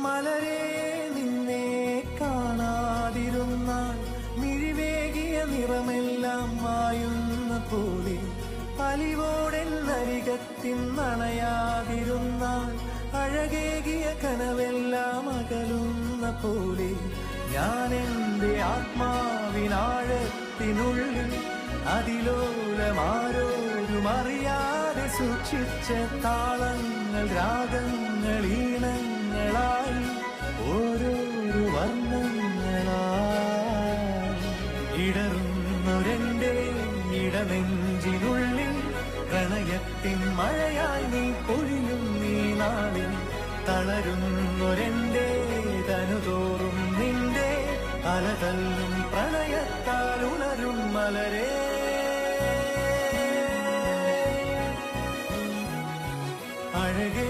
മലരേ നിന്നെ കാണാതിരുന്നാൽ മിഴിവേകിയ നിറമെല്ലാം മായുന്ന പോലെ അലിവോടെന്നരികത്തിൻ നണയാതിരുന്നാൽ അഴകേകിയ കനവെല്ലാം അകലുന്ന പോലെ ഞാൻ എൻ്റെ ആത്മാവിനാഴത്തിനുള്ളിൽ അതിലോലമാരോരും അറിയാതെ സൂക്ഷിച്ച താളങ്ങൾ രാഗങ്ങൾ ഈണങ്ങളായി ഓരോരോ വർണ്ണങ്ങളായി ഇടറുന്നൊരെൻ്റെ ഇടനെഞ്ചിനുള്ളിൽ പ്രണയത്തിൻ മഴയായി നീ പൊഴിയും നീ നാളിൽ തളരുന്നൊരെൻ്റെ തനുതോറും നിന്റെ അലതല്ലും പ്രണയത്താൽ ഉണരും മലരേ അഴകേ